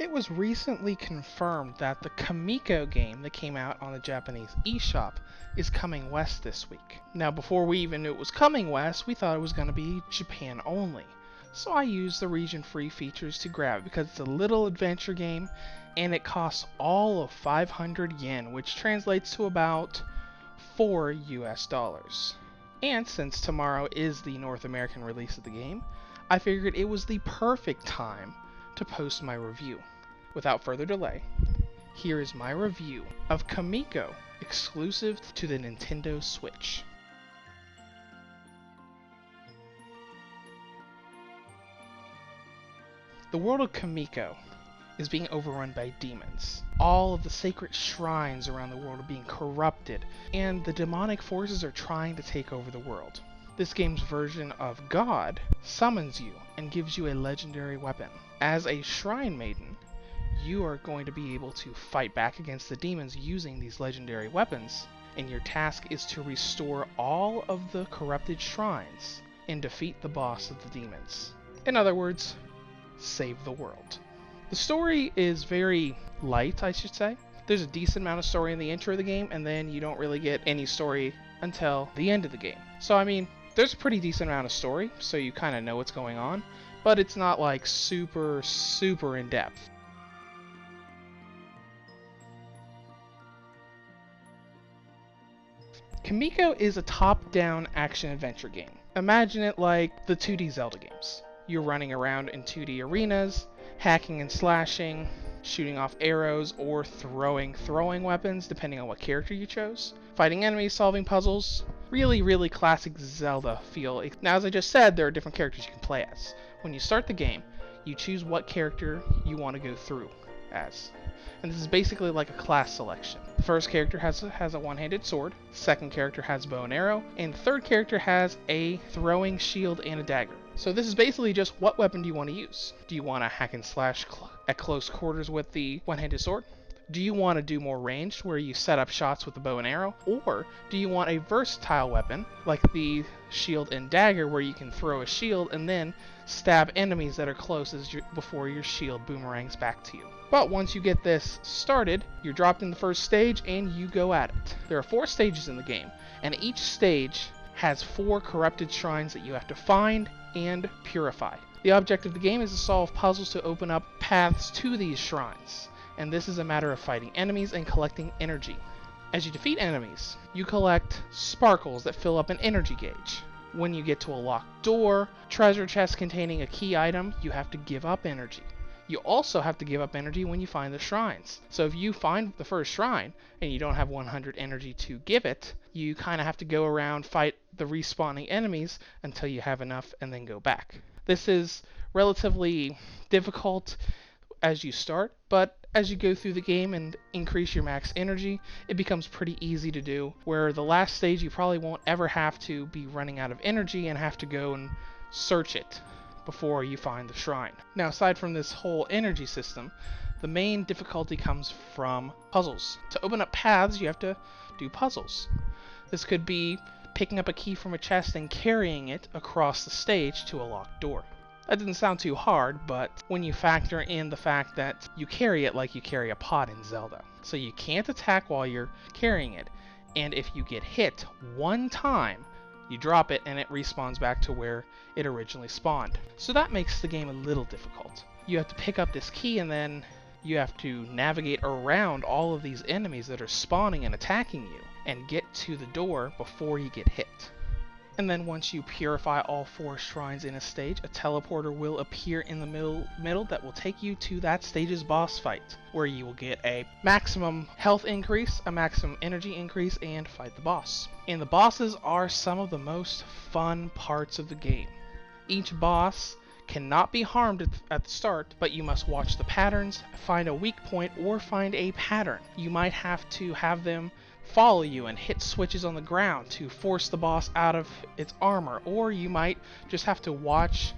It was recently confirmed that the Kamiko game that came out on the Japanese eShop is coming west this week. Now, before we even knew it was coming west, we thought it was going to be Japan only. So I used the region-free features to grab it because it's a little adventure game and it costs all of 500 yen, which translates to about $4 US. And since tomorrow is the North American release of the game, I figured it was the perfect time to post my review. Without further delay, here is my review of Kamiko, exclusive to the Nintendo Switch. The world of Kamiko is being overrun by demons. All of the sacred shrines around the world are being corrupted, and the demonic forces are trying to take over the world. This game's version of God summons you and gives you a legendary weapon. As a shrine maiden, you are going to be able to fight back against the demons using these legendary weapons, and your task is to restore all of the corrupted shrines and defeat the boss of the demons. In other words, save the world. The story is very light, I should say. There's a decent amount of story in the intro of the game, and then you don't really get any story until the end of the game. So I mean, there's a pretty decent amount of story, so you kind of know what's going on, but it's not like super in depth. Kamiko is a top-down action-adventure game. Imagine it like the 2D Zelda games. You're running around in 2D arenas, hacking and slashing, shooting off arrows, or throwing weapons, depending on what character you chose. Fighting enemies, solving puzzles. Really classic Zelda feel. Now, as I just said, there are different characters you can play as. When you start the game, you choose what character you want to go through as. And this is basically like a class selection. The first character has a one-handed sword, second character has bow and arrow, and the third character has a throwing shield and a dagger. So this is basically just what weapon do you want to use? Do you want to hack and slash at close quarters with the one-handed sword? Do you want to do more ranged where you set up shots with the bow and arrow? Or do you want a versatile weapon like the shield and dagger where you can throw a shield and then stab enemies that are close before your shield boomerangs back to you? But once you get this started, you're dropped in the first stage and you go at it. There are 4 stages in the game, and each stage has 4 corrupted shrines that you have to find and purify. The object of the game is to solve puzzles to open up paths to these shrines, and this is a matter of fighting enemies and collecting energy. As you defeat enemies, you collect sparkles that fill up an energy gauge. When you get to a locked door, treasure chest containing a key item, you have to give up energy. You also have to give up energy when you find the shrines. So if you find the first shrine and you don't have 100 energy to give it, you kind of have to go around, fight the respawning enemies until you have enough and then go back. This is relatively difficult as you start, but as you go through the game and increase your max energy, it becomes pretty easy to do, where the last stage you probably won't ever have to be running out of energy and have to go and search it before you find the shrine. Now, aside from this whole energy system, the main difficulty comes from puzzles. To open up paths, you have to do puzzles. This could be picking up a key from a chest and carrying it across the stage to a locked door. That doesn't sound too hard, but when you factor in the fact that you carry it like you carry a pot in Zelda. So you can't attack while you're carrying it, and if you get hit one time, you drop it and it respawns back to where it originally spawned. So that makes the game a little difficult. You have to pick up this key and then you have to navigate around all of these enemies that are spawning and attacking you and get to the door before you get hit. And then once you purify all 4 shrines in a stage, a teleporter will appear in the middle that will take you to that stage's boss fight, where you will get a maximum health increase, a maximum energy increase, and fight the boss. And the bosses are some of the most fun parts of the game. Each boss cannot be harmed at the start, but you must watch the patterns, find a weak point, or find a pattern. You might have to have them follow you and hit switches on the ground to force the boss out of its armor, or you might just have to watch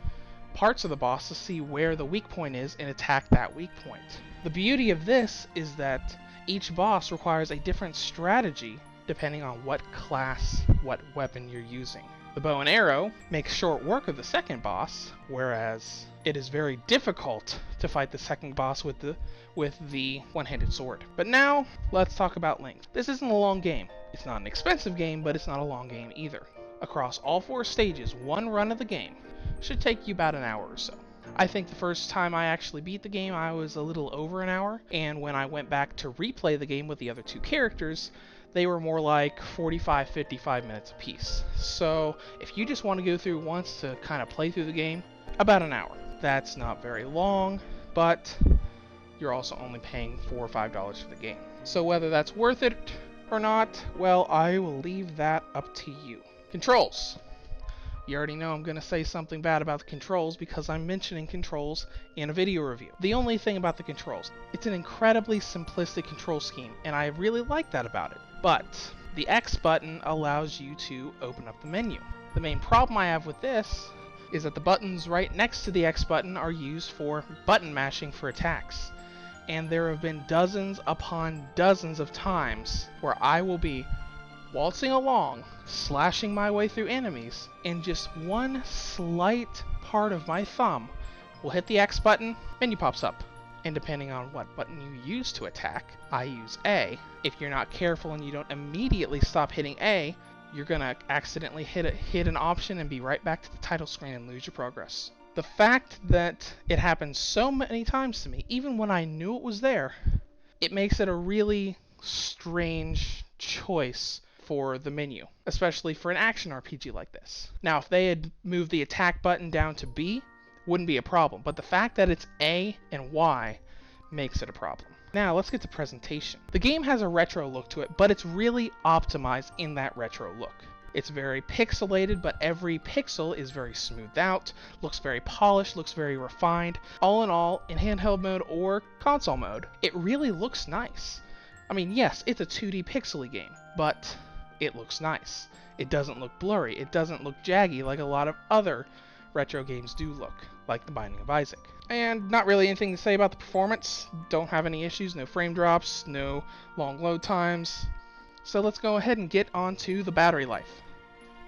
parts of the boss to see where the weak point is and attack that weak point. The beauty of this is that each boss requires a different strategy depending on what class, what weapon you're using. The bow and arrow makes short work of the second boss, whereas it is very difficult to fight the second boss with the one-handed sword. But now, let's talk about length. This isn't a long game. It's not an expensive game, but it's not a long game either. Across all 4 stages, one run of the game should take you about an hour or so. I think the first time I actually beat the game, I was a little over an hour, and when I went back to replay the game with the other 2 characters, they were more like 45, 55 minutes apiece. So if you just want to go through once to kind of play through the game, about an hour. That's not very long, but you're also only paying $4 or $5 for the game. So whether that's worth it or not, well, I will leave that up to you. Controls. You already know I'm going to say something bad about the controls because I'm mentioning controls in a video review. The only thing about the controls, it's an incredibly simplistic control scheme, and I really like that about it. But the X button allows you to open up the menu. The main problem I have with this is that the buttons right next to the X button are used for button mashing for attacks. And there have been dozens upon dozens of times where I will be waltzing along, slashing my way through enemies, and just one slight part of my thumb will hit the X button, menu pops up. And depending on what button you use to attack, I use A. If you're not careful and you don't immediately stop hitting A, you're gonna accidentally hit an option and be right back to the title screen and lose your progress. The fact that it happens so many times to me, even when I knew it was there, it makes it a really strange choice for the menu, especially for an action RPG like this. Now, if they had moved the attack button down to B, wouldn't be a problem, but the fact that it's A and Y makes it a problem. Now, let's get to presentation. The game has a retro look to it, but it's really optimized in that retro look. It's very pixelated, but every pixel is very smoothed out, looks very polished, looks very refined. All in all, in handheld mode or console mode, it really looks nice. I mean, yes, it's a 2D pixely game, but it looks nice. It doesn't look blurry. It doesn't look jaggy like a lot of other retro games do look, like The Binding of Isaac. And not really anything to say about the performance. Don't have any issues, no frame drops, no long load times. So let's go ahead and get on to the battery life.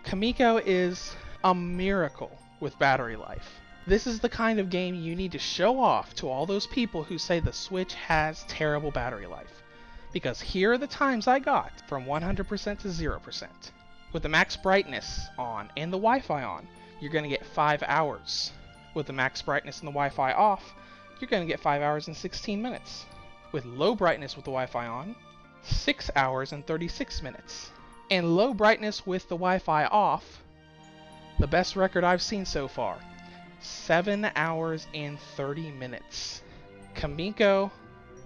Kamiko is a miracle with battery life. This is the kind of game you need to show off to all those people who say the Switch has terrible battery life. Because here are the times I got from 100% to 0%. With the max brightness on and the Wi-Fi on, you're going to get 5 hours. With the max brightness and the Wi-Fi off, you're going to get 5 hours and 16 minutes. With low brightness with the Wi-Fi on, 6 hours and 36 minutes. And low brightness with the Wi-Fi off, the best record I've seen so far, 7 hours and 30 minutes. Kamiko,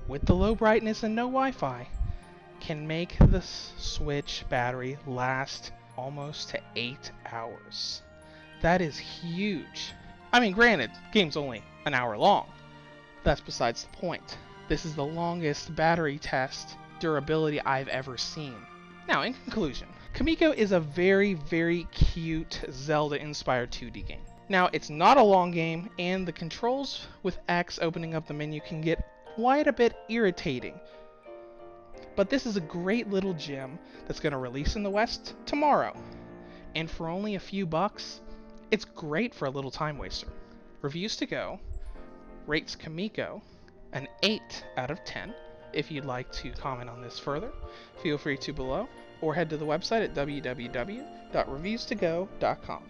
with the low brightness and no Wi-Fi, can make the Switch battery last almost to 8 hours. That is huge. I mean, granted, game's only an hour long. That's besides the point. This is the longest battery test durability I've ever seen. Now, in conclusion, Kamiko is a very, very cute Zelda-inspired 2D game. Now, it's not a long game, and the controls with X opening up the menu can get quite a bit irritating. But this is a great little gem that's going to release in the West tomorrow. And for only a few bucks, it's great for a little time waster. Reviews to Go rates Kamiko an 8 out of 10. If you'd like to comment on this further, feel free to below, or head to the website at www.reviewstogo.com.